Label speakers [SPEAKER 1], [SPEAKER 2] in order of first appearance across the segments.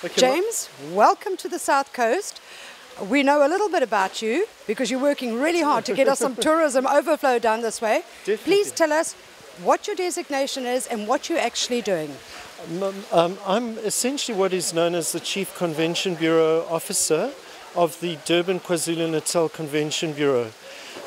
[SPEAKER 1] Okay,
[SPEAKER 2] James, welcome to the South Coast. We know a little bit about you because you're working really hard to get us some tourism overflow down this way.
[SPEAKER 1] Definitely.
[SPEAKER 2] Please tell us what your designation is and what you're actually doing.
[SPEAKER 1] I'm essentially what is known as the Chief Convention Bureau Officer of the Durban KwaZulu-Natal Convention Bureau.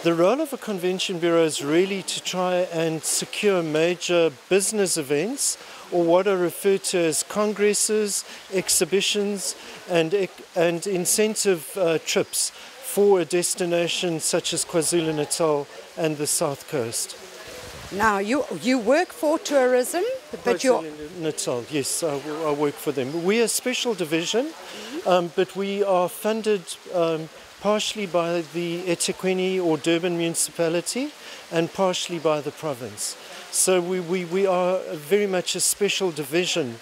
[SPEAKER 1] The role of a convention bureau is really to try and secure major business events, or what are referred to as congresses, exhibitions, and incentive trips for a destination such as KwaZulu-Natal and the South Coast.
[SPEAKER 2] Now, you work for tourism, but you're...
[SPEAKER 1] KwaZulu-Natal, yes, I work for them. We are a special division, but we are funded partially by the eThekwini or Durban municipality and partially by the province. So we are very much a special division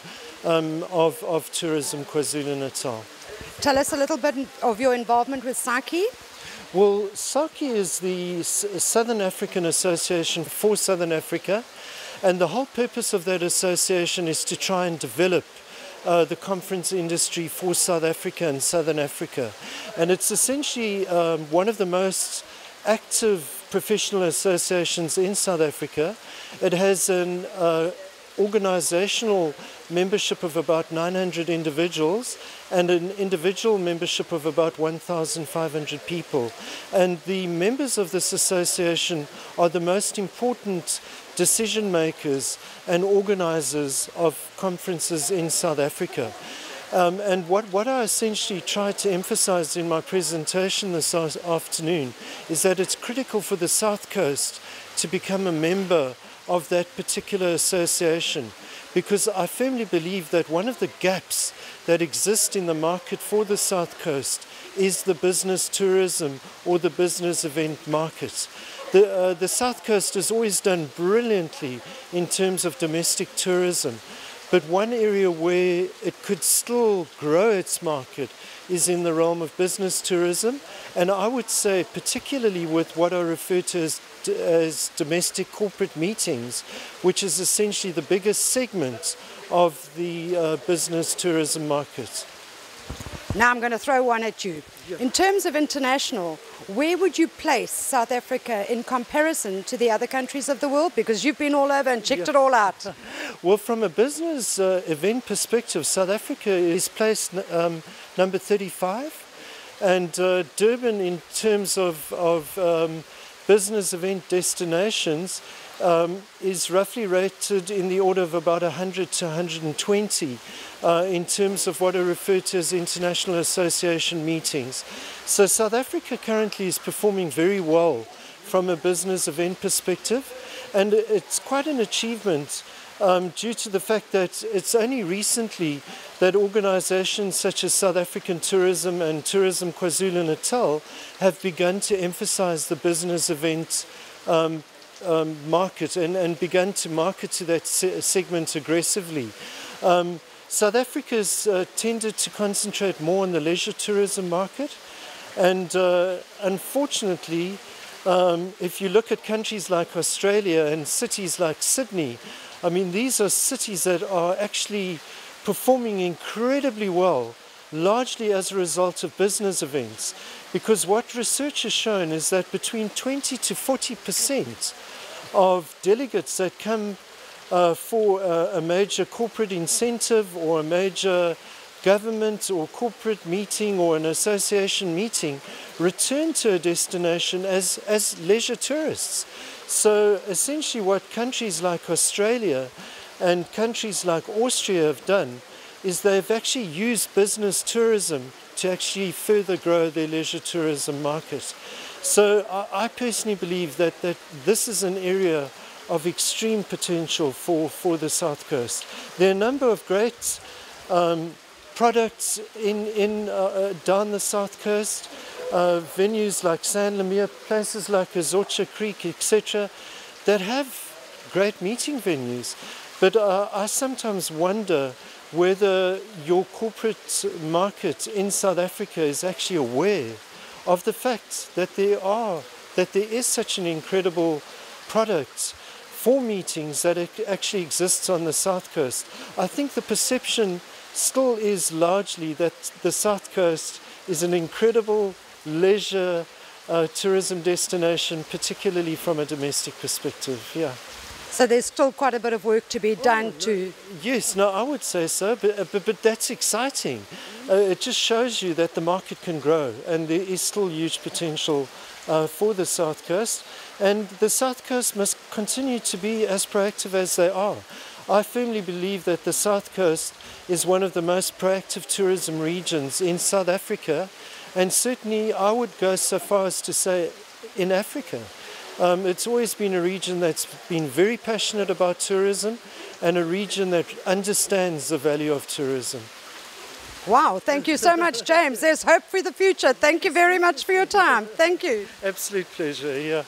[SPEAKER 1] of Tourism KwaZulu-Natal.
[SPEAKER 2] Tell us a little bit of your involvement with SACI.
[SPEAKER 1] Well, SACI is the Southern African Association for Southern Africa, and the whole purpose of that association is to try and develop the conference industry for South Africa and Southern Africa. And it's essentially one of the most active professional associations in South Africa. It has an organizational membership of about 900 individuals and an individual membership of about 1,500 people. And the members of this association are the most important decision makers and organizers of conferences in South Africa. And what I essentially tried to emphasize in my presentation this afternoon is that it's critical for the South Coast to become a member of that particular association, because I firmly believe that one of the gaps that exist in the market for the South Coast is the business tourism or the business event market. The South Coast has always done brilliantly in terms of domestic tourism, but one area where it could still grow its market is in the realm of business tourism, and I would say particularly with what I refer to as domestic corporate meetings, which is essentially the biggest segment of the business tourism market.
[SPEAKER 2] Now I'm going to throw one at you.
[SPEAKER 1] Yeah.
[SPEAKER 2] In terms of international, where would you place South Africa in comparison to the other countries of the world? Because you've been all over and checked it all out.
[SPEAKER 1] Well, from a business event perspective, South Africa is placed number 35, and Durban, in terms of business event destinations, is roughly rated in the order of about 100 to 120 in terms of what are referred to as international association meetings. So South Africa currently is performing very well from a business event perspective, and it's quite an achievement due to the fact that it's only recently that organizations such as South African Tourism and Tourism KwaZulu-Natal have begun to emphasize the business event market and begun to market to that segment aggressively. South Africa's tended to concentrate more on the leisure tourism market, and unfortunately, if you look at countries like Australia and cities like Sydney, I mean, these are cities that are actually performing incredibly well, largely as a result of business events, because what research has shown is that between 20 to 40% of delegates that come for a major corporate incentive or a major government or corporate meeting or an association meeting return to a destination as leisure tourists. So essentially what countries like Australia and countries like Austria have done is they've actually used business tourism to actually further grow their leisure tourism market. So I personally believe that this is an area of extreme potential for the South Coast. There are a number of great products down the South Coast, venues like San Lemire, places like Azocha Creek, etc., that have great meeting venues. But I sometimes wonder whether your corporate market in South Africa is actually aware of the fact that there is such an incredible product for meetings that it actually exists on the South Coast. I think the perception still is largely that the South Coast is an incredible leisure tourism destination, particularly from a domestic perspective. Yeah.
[SPEAKER 2] So there's still quite a bit of work to be done to...
[SPEAKER 1] Yes, no, I would say so, but that's exciting. It just shows you that the market can grow, and there is still huge potential for the South Coast, and the South Coast must continue to be as proactive as they are. I firmly believe that the South Coast is one of the most proactive tourism regions in South Africa, and certainly I would go so far as to say in Africa. It's always been a region that's been very passionate about tourism, and a region that understands the value of tourism.
[SPEAKER 2] Wow, thank you so much, James. There's hope for the future. Thank you very much for your time. Thank you.
[SPEAKER 1] Absolute pleasure, yeah.